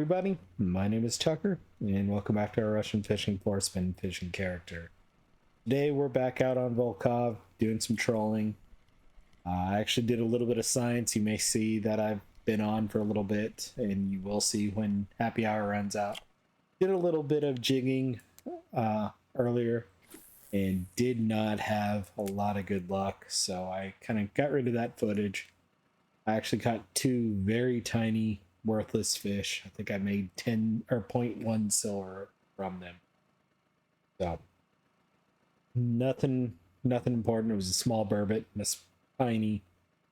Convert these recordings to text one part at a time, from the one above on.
everybody, my name is Tucker, and welcome back to our Russian fishing for spin fishing character. Today we're back out on Volkov, doing some trolling. I actually did a little bit of science. You may see that I've been on for a little bit, and you will see when happy hour runs out. Did a little bit of jigging earlier, and did not have a lot of good luck, so I kind of got rid of that footage. I actually caught two very tiny worthless fish. I think I made 10 or 0.1 silver from them. So nothing important. It was a small burbot and a tiny,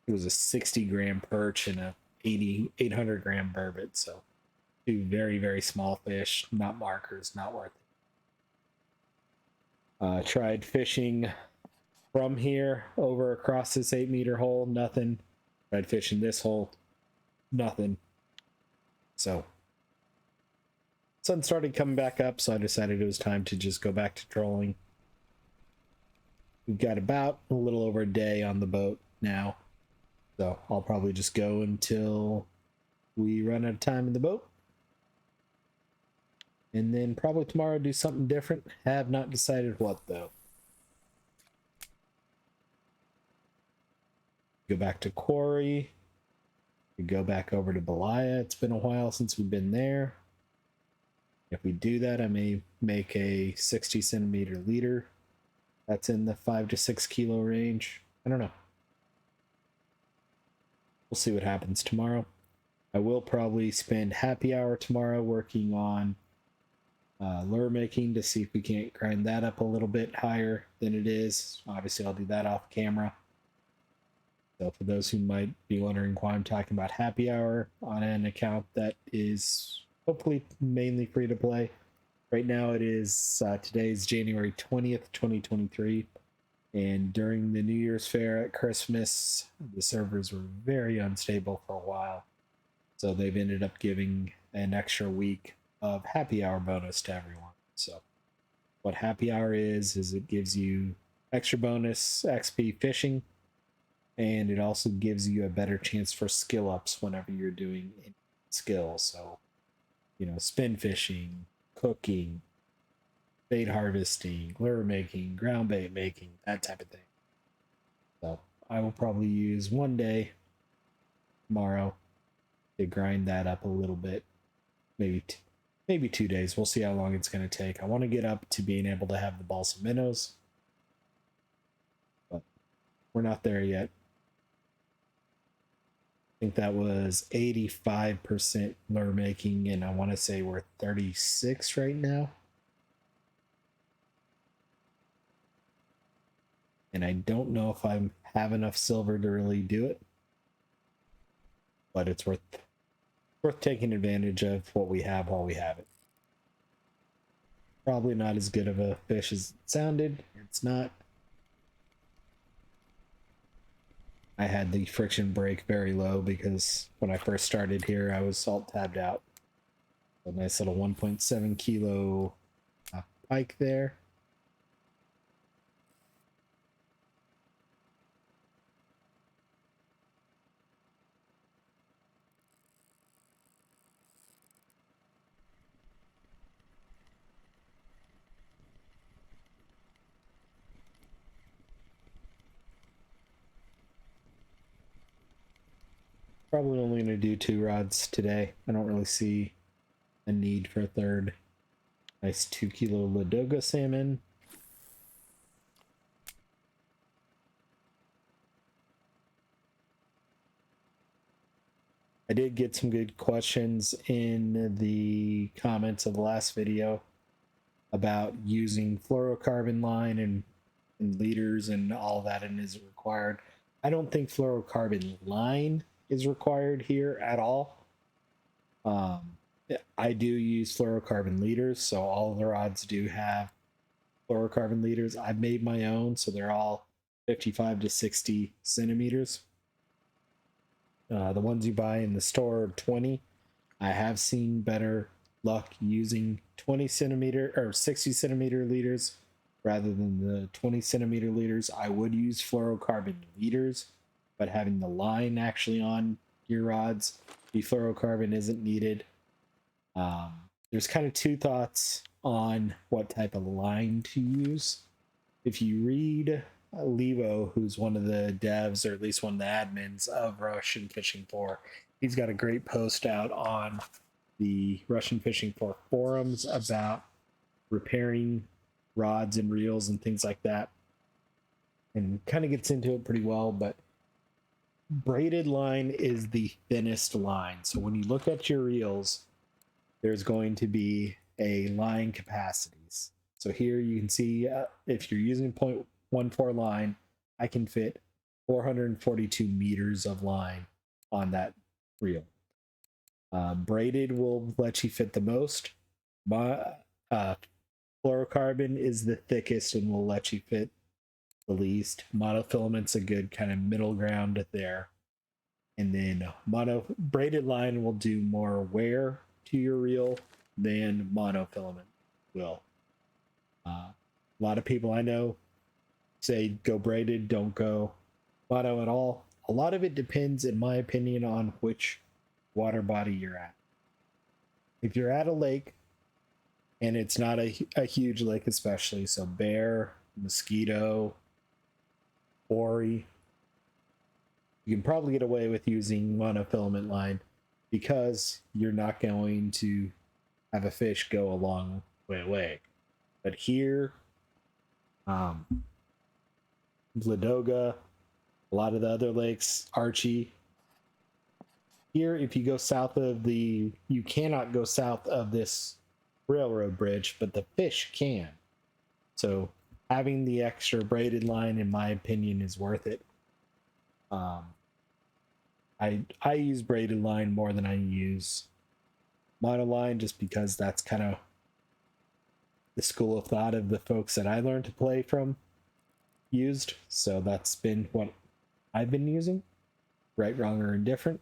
it was a 60-gram perch and a 800-gram burbot. So two very small fish, not markers, not worth it. Tried fishing from here over across this 8-meter hole, nothing. Tried fishing this hole, nothing. So sun started coming back up, so I decided it was time to just go back to trolling. We've got about a little over a day on the boat now, so I'll probably just go until we run out of time in the boat, and then probably tomorrow do something different. Have not decided what though. Go back to quarry. We go back over to Belaya. It's been a while since we've been there. If we do that, I may make a 60 centimeter leader. That's in the 5 to 6 kilo range. I don't know. We'll see what happens tomorrow. I will probably spend happy hour tomorrow working on lure making to see if we can't grind that up a little bit higher than it is. Obviously, I'll do that off camera. So for those who might be wondering why I'm talking about happy hour on an account that is hopefully mainly free to play. Right now it is, today's January 20th, 2023. And during the New Year's Fair at Christmas, the servers were very unstable for a while. So they've ended up giving an extra week of happy hour bonus to everyone. So what happy hour is it gives you extra bonus XP fishing, and it also gives you a better chance for skill ups whenever you're doing skills. So, you know, spin fishing, cooking, bait harvesting, lure making, ground bait making, that type of thing. So I will probably use one day tomorrow to grind that up a little bit. Maybe 2 days. We'll see how long it's going to take. I want to get up to being able to have the balsa minnows, but we're not there yet. I think that was 85% lure making, and I want to say we're 36 right now. And I don't know if I have enough silver to really do it, but it's worth taking advantage of what we have while we have it. Probably not as good of a fish as it sounded. It's not. I had the friction break very low because when I first started here, I was salt tabbed out. A nice little 1.7 kilo pike there. Probably only going to do 2 rods today. I don't really see a need for a third. Nice 2 kilo Ladoga salmon. I did get some good questions in the comments of the last video about using fluorocarbon line and leaders and all that, and is it required. I don't think fluorocarbon line is required here at all. I do use fluorocarbon leaders, so all the rods do have fluorocarbon leaders. I've made my own, so they're all 55 to 60 centimeters. The ones you buy in the store are 20. I have seen better luck using 20 centimeter or 60 centimeter leaders rather than the 20 centimeter leaders. I would use fluorocarbon leaders, but having the line actually on your rods, the fluorocarbon isn't needed. There's kind of two thoughts on what type of line to use. If you read Levo, who's one of the devs, or at least one of the admins of Russian Fishing 4, he's got a great post out on the Russian Fishing 4 forums about repairing rods and reels and things like that, and kind of gets into it pretty well. But braided line is the thinnest line. So when you look at your reels, there's going to be a line capacities. So here you can see if you're using 0.14 line, I can fit 442 meters of line on that reel. Braided will let you fit the most. Fluorocarbon is the thickest and will let you fit the least. Monofilament's a good kind of middle ground there. And then braided line will do more wear to your reel than monofilament will. A lot of people I know say go braided, don't go mono at all. A lot of it depends, in my opinion, on which water body you're at. If you're at a lake, and it's not a huge lake, especially, so Bear, Mosquito, Ori, you can probably get away with using monofilament line because you're not going to have a fish go a long way away. But here, Ladoga, a lot of the other lakes, Archie. Here, if you go south of you cannot go south of this railroad bridge, but the fish can. So having the extra braided line, in my opinion, is worth it. I use braided line more than I use monoline, just because that's kind of the school of thought of the folks that I learned to play from used. So that's been what I've been using, right, wrong, or indifferent.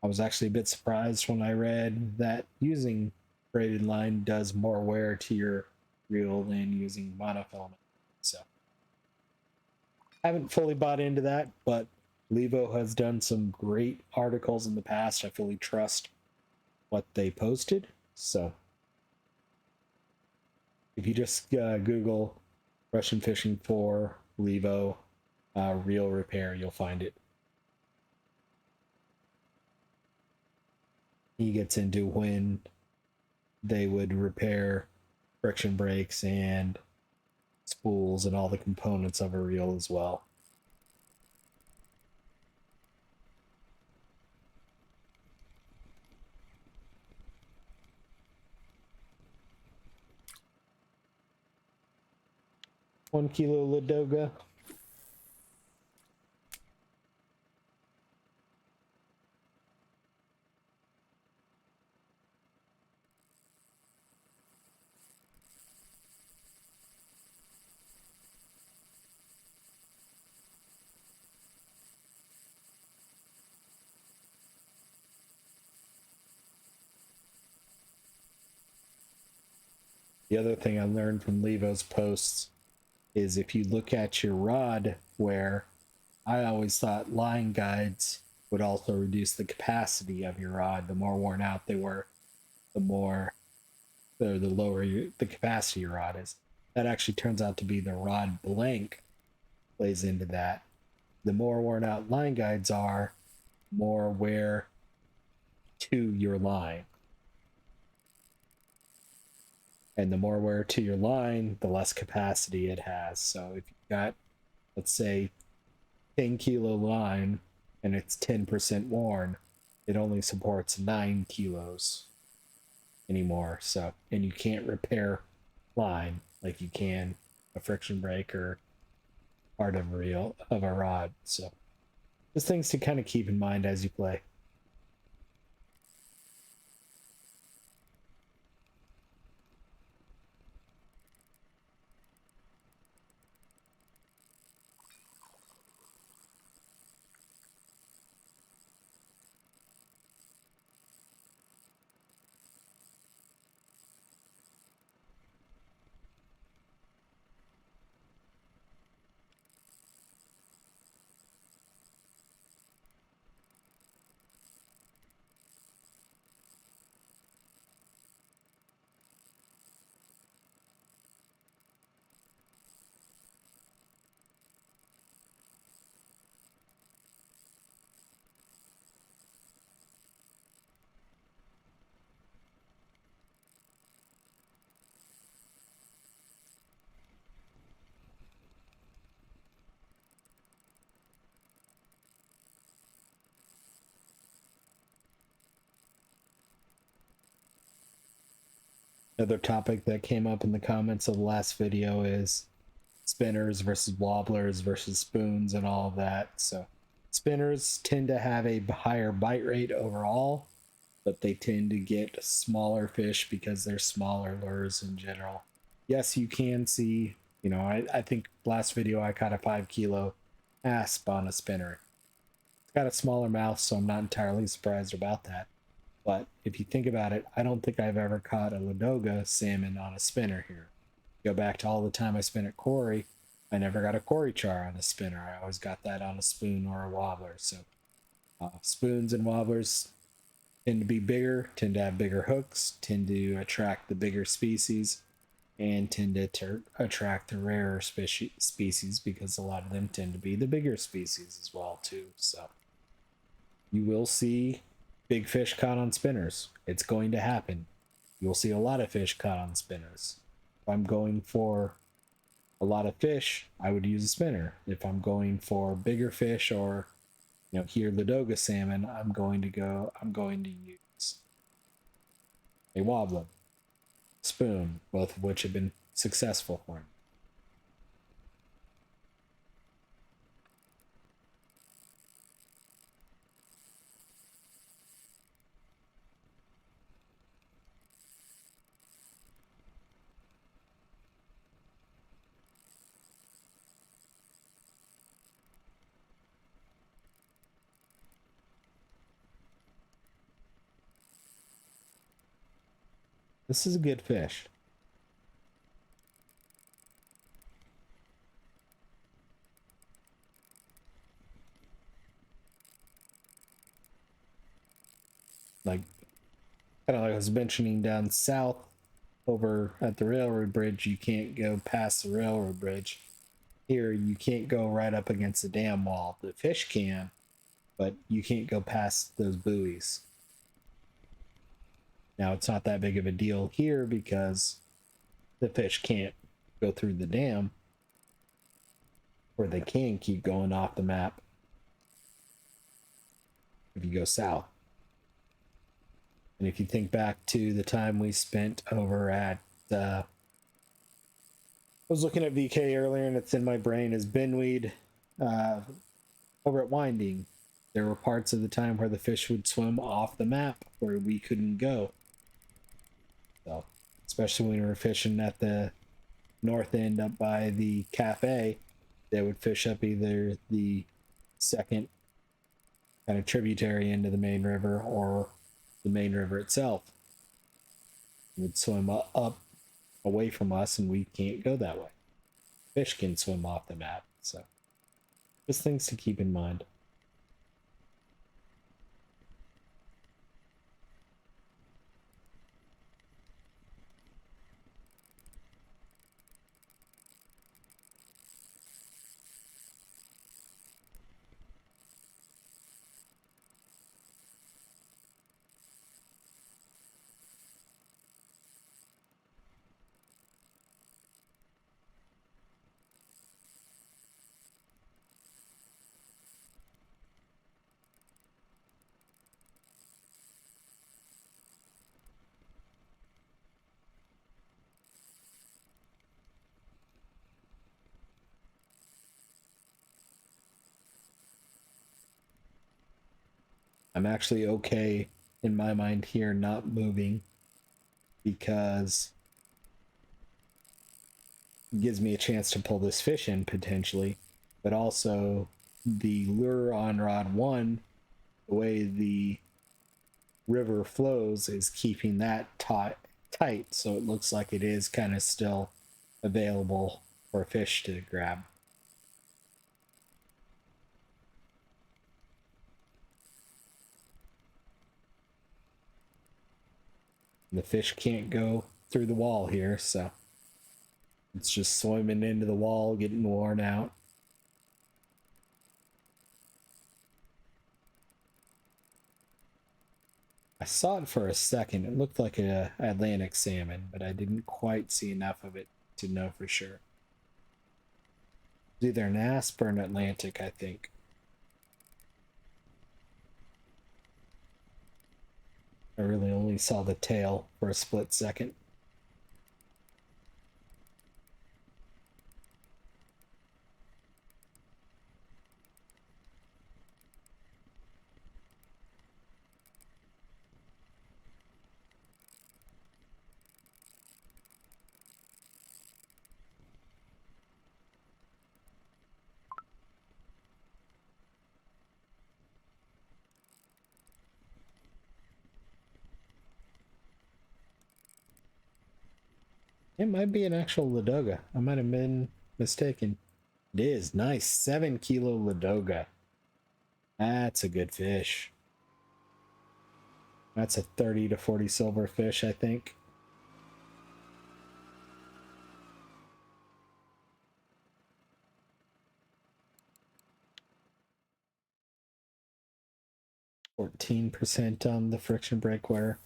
I was actually a bit surprised when I read that using braided line does more wear to your reel than using monofilament. So I haven't fully bought into that, but Levo has done some great articles in the past. I fully trust what they posted. So if you just Google Russian Fishing 4 Levo reel repair, you'll find it. He gets into when they would repair friction brakes and spools and all the components of a reel as well. One kilo Ladoga. The other thing I learned from Levo's posts is if you look at your rod wear, I always thought line guides would also reduce the capacity of your rod. The more worn out they were, the lower the capacity of your rod is. That actually turns out to be the rod blank plays into that. The more worn out line guides are, more wear to your line. And the more wear to your line, the less capacity it has. So if you've got, let's say, 10 kilo line and it's 10% worn, it only supports 9 kilos anymore. So, and you can't repair line like you can a friction brake or part of a rod. So just things to kind of keep in mind as you play. Another topic that came up in the comments of the last video is spinners versus wobblers versus spoons and all of that. So spinners tend to have a higher bite rate overall, but they tend to get smaller fish because they're smaller lures in general. Yes, you can see, I think last video I caught a 5 kilo asp on a spinner. It's got a smaller mouth, so I'm not entirely surprised about that. But if you think about it, I don't think I've ever caught a Ladoga salmon on a spinner here. Go back to all the time I spent at Quarry, I never got a Quarry char on a spinner. I always got that on a spoon or a wobbler. So spoons and wobblers tend to be bigger, tend to have bigger hooks, tend to attract the bigger species, and tend to attract the rarer species because a lot of them tend to be the bigger species as well too. So you will see big fish caught on spinners. It's going to happen. You'll see a lot of fish caught on spinners. If I'm going for a lot of fish, I would use a spinner. If I'm going for bigger fish or here Ladoga salmon, I'm going to use a wobbler, spoon, both of which have been successful for me. This is a good fish. Like, kind of like I was mentioning down south over at the railroad bridge, you can't go past the railroad bridge. Here, you can't go right up against the dam wall. The fish can, but you can't go past those buoys. Now, it's not that big of a deal here because the fish can't go through the dam, or they can keep going off the map if you go south. And if you think back to the time we spent over at, I was looking at VK earlier and it's in my brain, as Binweed over at Winding. There were parts of the time where the fish would swim off the map where we couldn't go. So, especially when we were fishing at the north end up by the cafe, they would fish up either the second kind of tributary into the main river or the main river itself. It would swim up away from us, and we can't go that way. Fish can swim off the map, so just things to keep in mind. I'm actually okay in my mind here not moving because it gives me a chance to pull this fish in potentially, but also the lure on rod 1, the way the river flows is keeping that tight, so it looks like it is kind of still available for a fish to grab. The fish can't go through the wall here, so it's just swimming into the wall, getting worn out. I saw it for a second. It looked like an Atlantic salmon, but I didn't quite see enough of it to know for sure. It's either an asp or an Atlantic, I think. I really only saw the tail for a split second. It might be an actual Ladoga. I might have been mistaken. It is. Nice. 7 kilo Ladoga. That's a good fish. That's a 30 to 40 silver fish, I think. %14 on the friction breakware.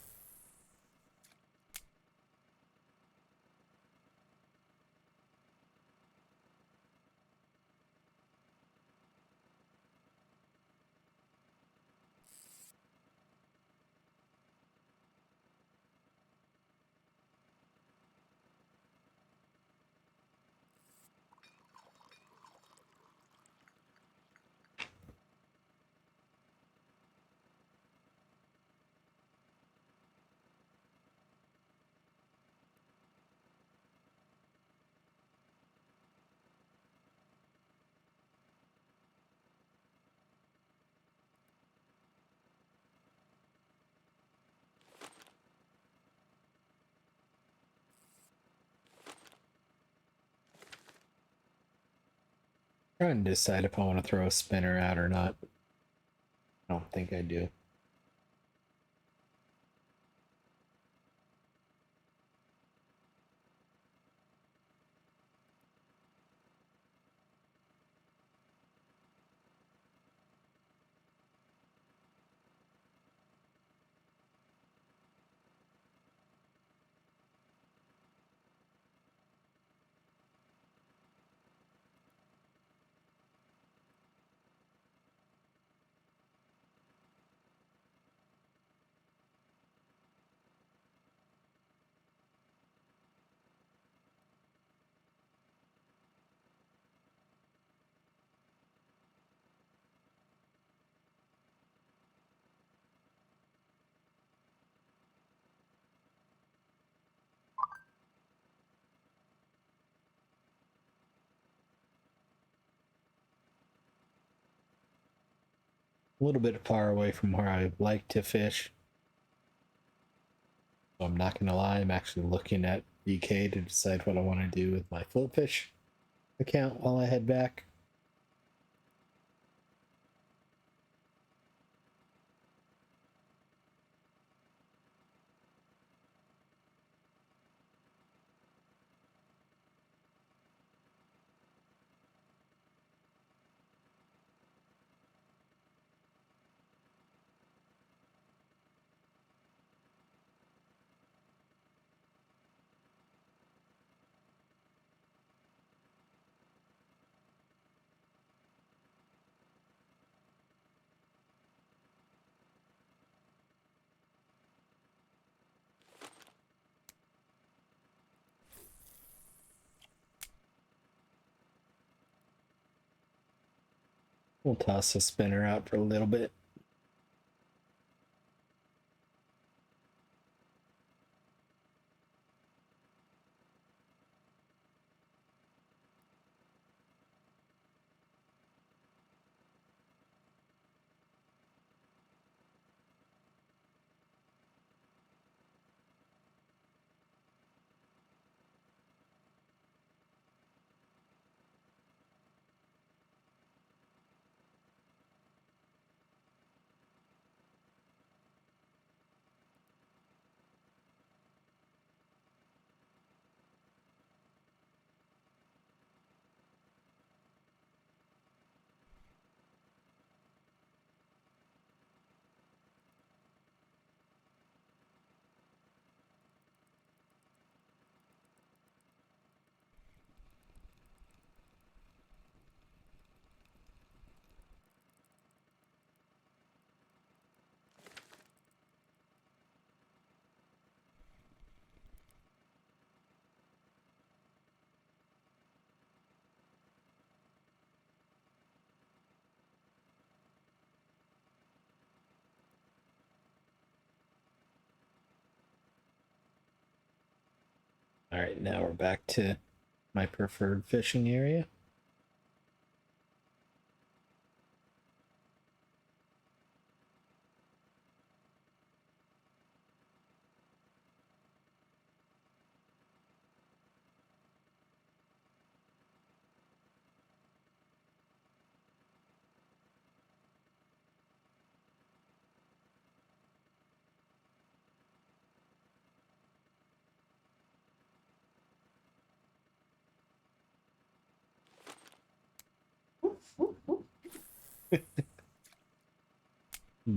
Trying to decide if I want to throw a spinner out or not. I don't think I do. A little bit far away from where I like to fish. So I'm not gonna lie, I'm actually looking at BK to decide what I want to do with my float fish account while I head back. We'll toss the spinner out for a little bit. All right, now we're back to my preferred fishing area.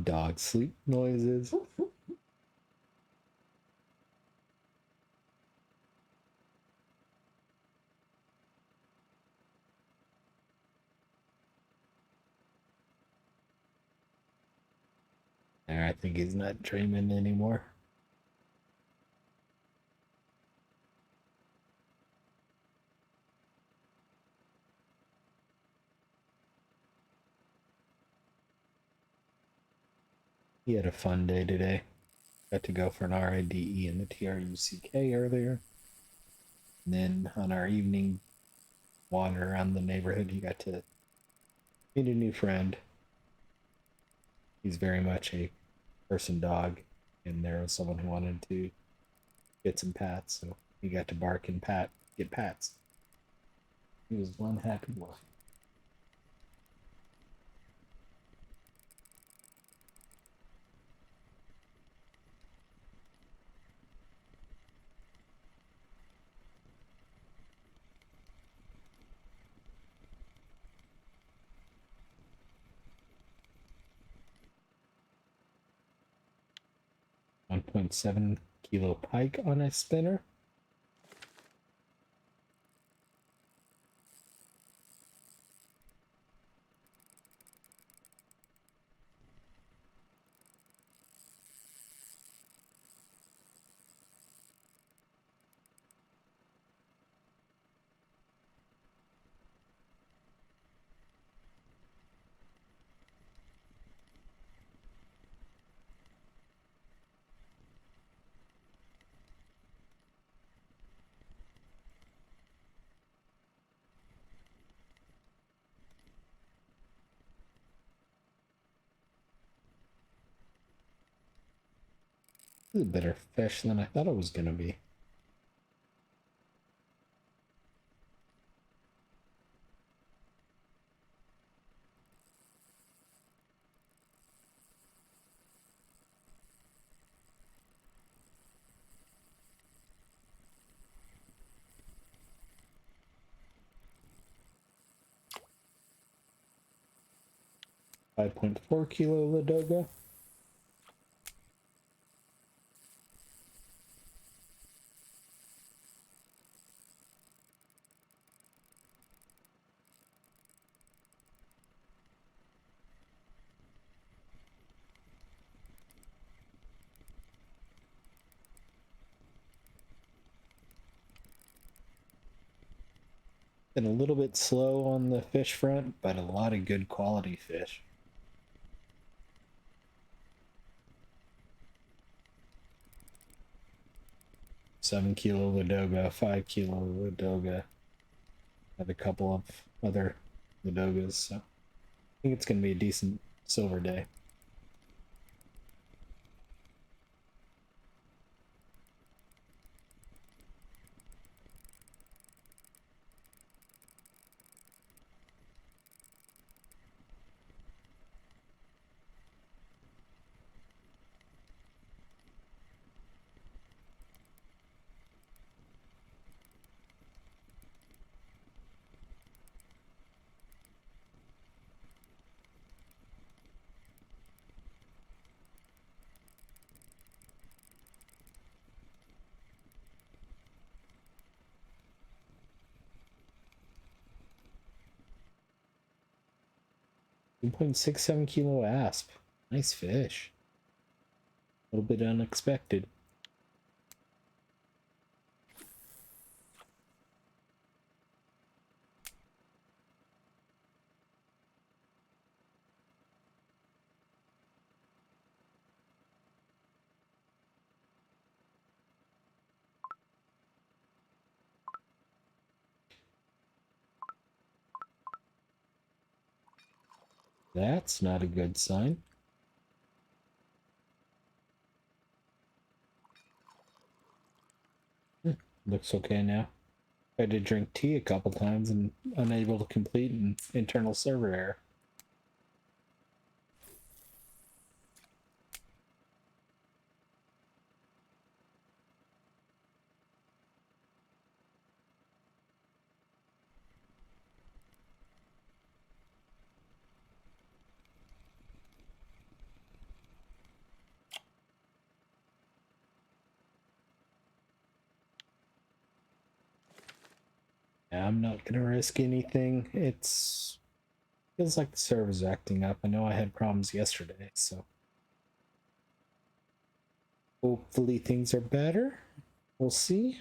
Dog sleep noises. I think he's not dreaming anymore. He had a fun day today. Got to go for an RIDE in the TRUCK earlier. And then on our evening wander around the neighborhood, he got to meet a new friend. He's very much a person dog, and there was someone who wanted to get some pats, so he got to bark and get pats. He was one happy boy. $1.7 kilo pike on a spinner. This is a better fish than I thought it was going to be. $5.4 kilo Ladoga. Been a little bit slow on the fish front, but a lot of good quality fish. $7 kilo Ladoga, $5 kilo Ladoga. Have a couple of other Ladogas, so I think it's going to be a decent silver day. $2.67 kilo asp. Nice fish. A little bit unexpected. That's not a good sign. Looks okay now. Tried to drink tea a couple times and unable to complete an internal server error. Yeah, I'm not gonna risk anything. It's feels like the server's acting up. I know I had problems yesterday, so hopefully things are better. We'll see.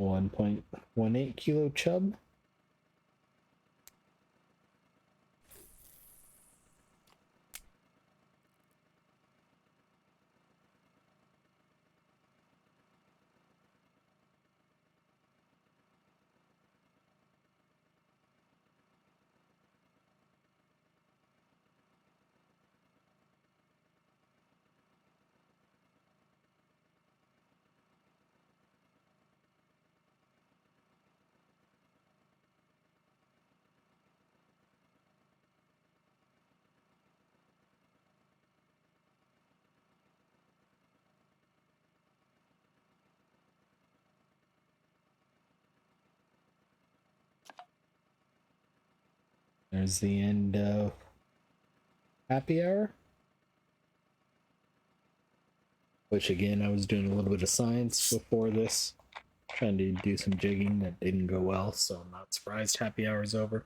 $1.18 kilo chub. There's the end of happy hour. Which again, I was doing a little bit of science before this, trying to do some jigging that didn't go well, so I'm not surprised happy hour's over.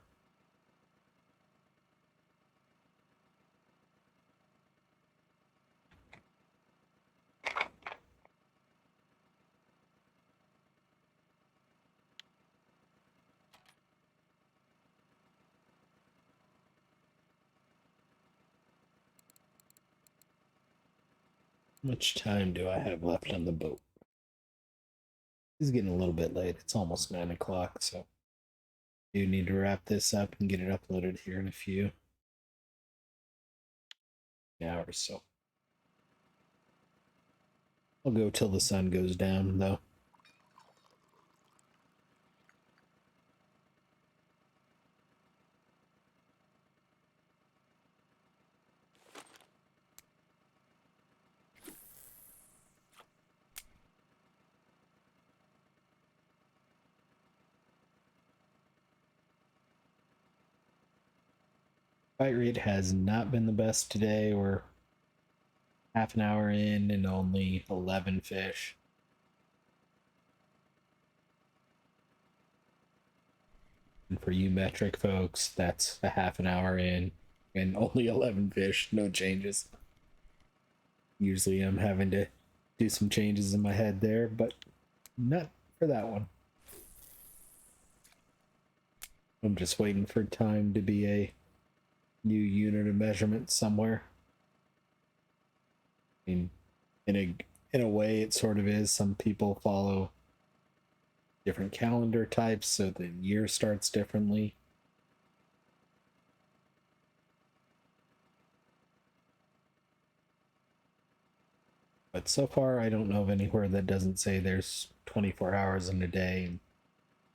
How much time do I have left on the boat? It's getting a little bit late. It's almost 9 o'clock, so I do need to wrap this up and get it uploaded here in a few hours. So I'll go till the sun goes down, though. Bite rate has not been the best today. We're half an hour in and only 11 fish. And for you metric folks, that's a half an hour in and only 11 fish, no changes. Usually I'm having to do some changes in my head there, but not for that one. I'm just waiting for time to be a new unit of measurement somewhere. I mean, in a way, it sort of is. Some people follow different calendar types, so the year starts differently. But so far, I don't know of anywhere that doesn't say there's 24 hours in a day, and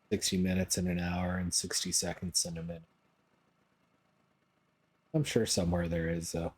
60 minutes in an hour, and 60 seconds in a minute. I'm sure somewhere there is, though.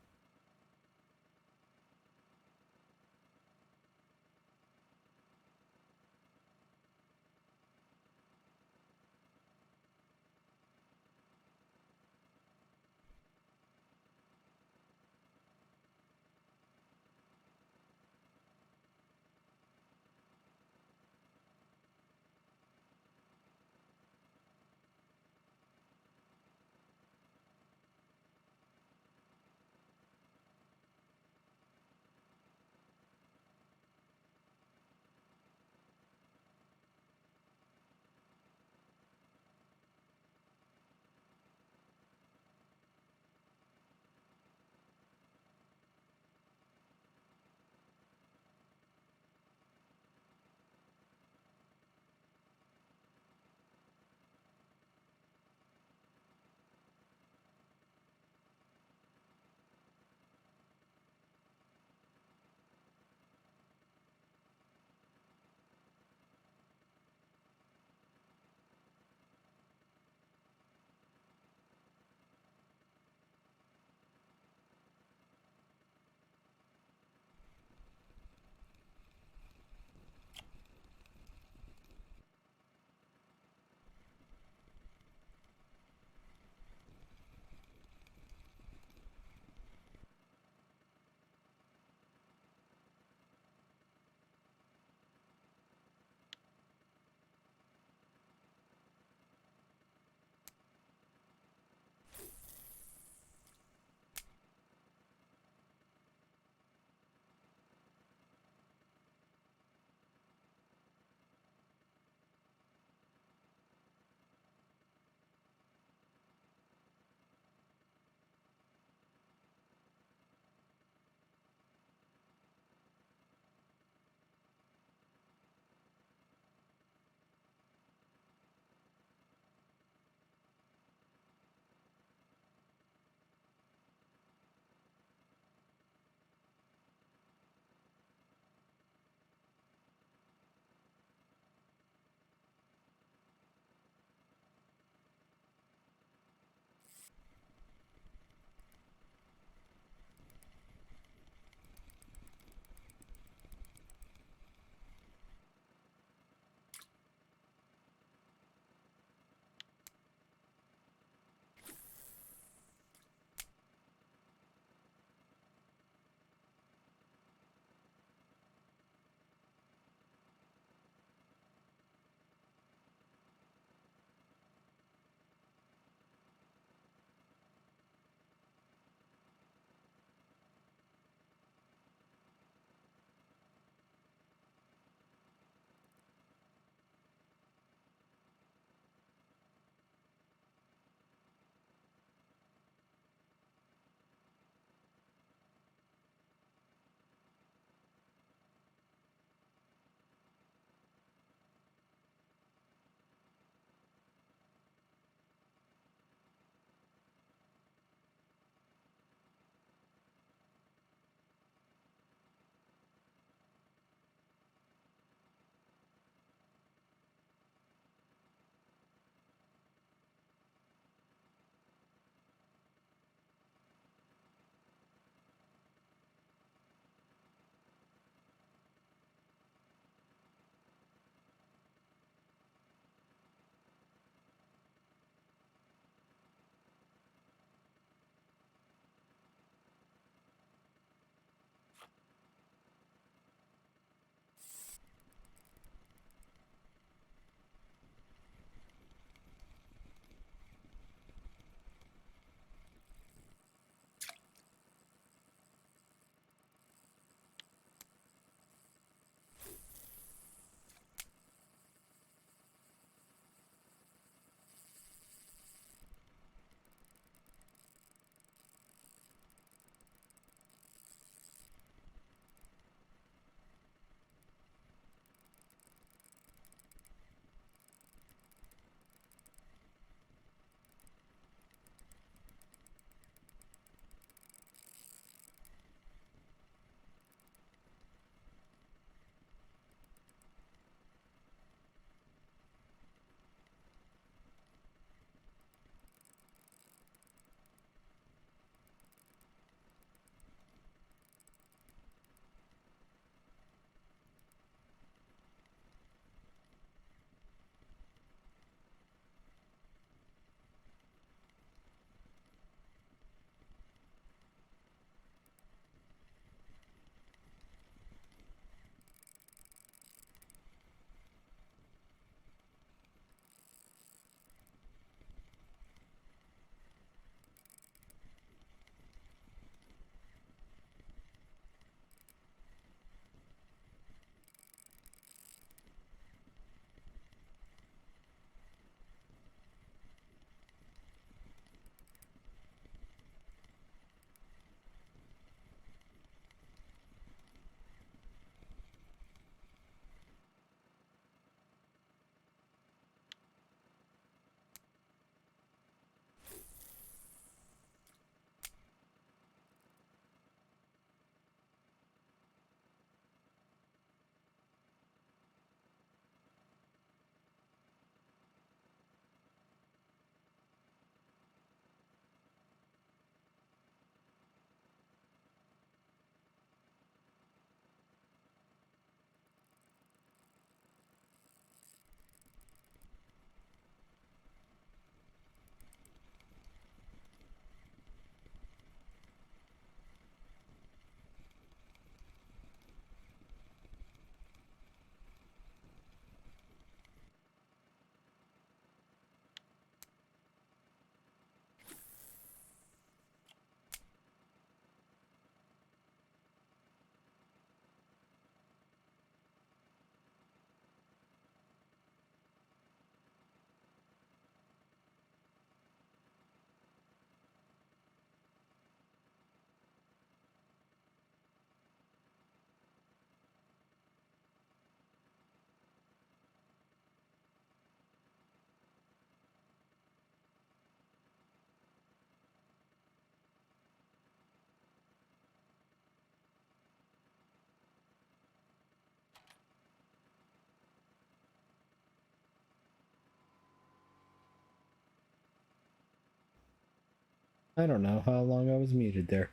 I don't know how long I was muted there.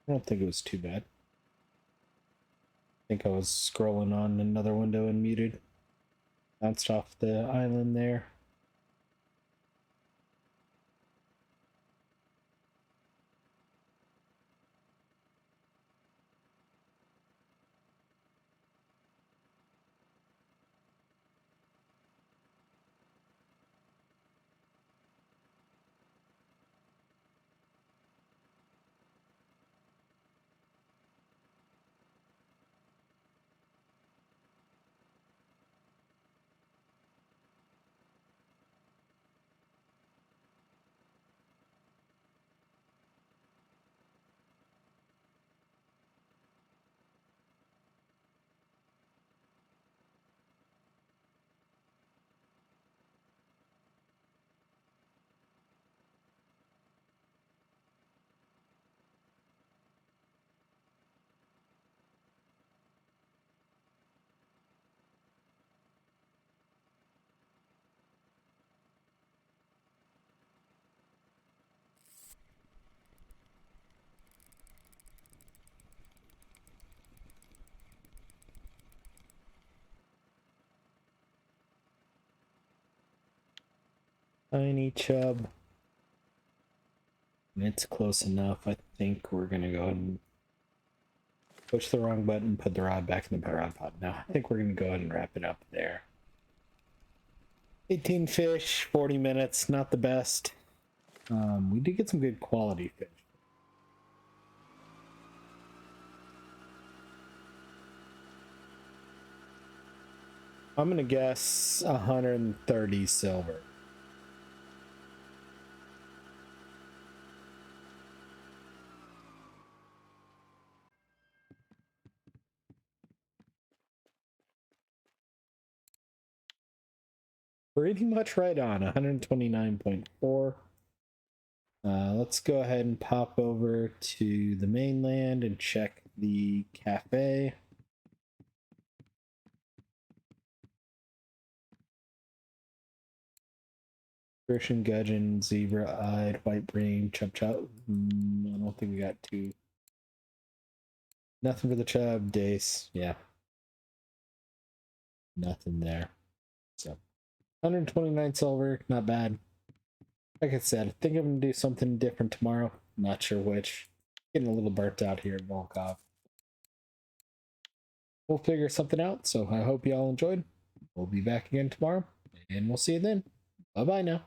I don't think it was too bad. I think I was scrolling on another window and muted. Bounced off the island there. Tiny chub. It's close enough. I think we're gonna go ahead and push the wrong button, put the rod back in the rod pot. Now, I think we're gonna go ahead and wrap it up there. 18 fish, 40 minutes, not the best. We did get some good quality fish. I'm gonna guess 130 silver. Pretty much right on, 129.4. Let's go ahead and pop over to the mainland and check the cafe. Grecian gudgeon, zebra-eyed, white-brain, chub-chub. I don't think we got two. Nothing for the chub, dace. Yeah. Nothing there. So, 129 silver, not bad. Like I said, I think I'm going to do something different tomorrow. Not sure which. Getting a little burnt out here at Volkov. We'll figure something out, so I hope you all enjoyed. We'll be back again tomorrow, and we'll see you then. Bye-bye now.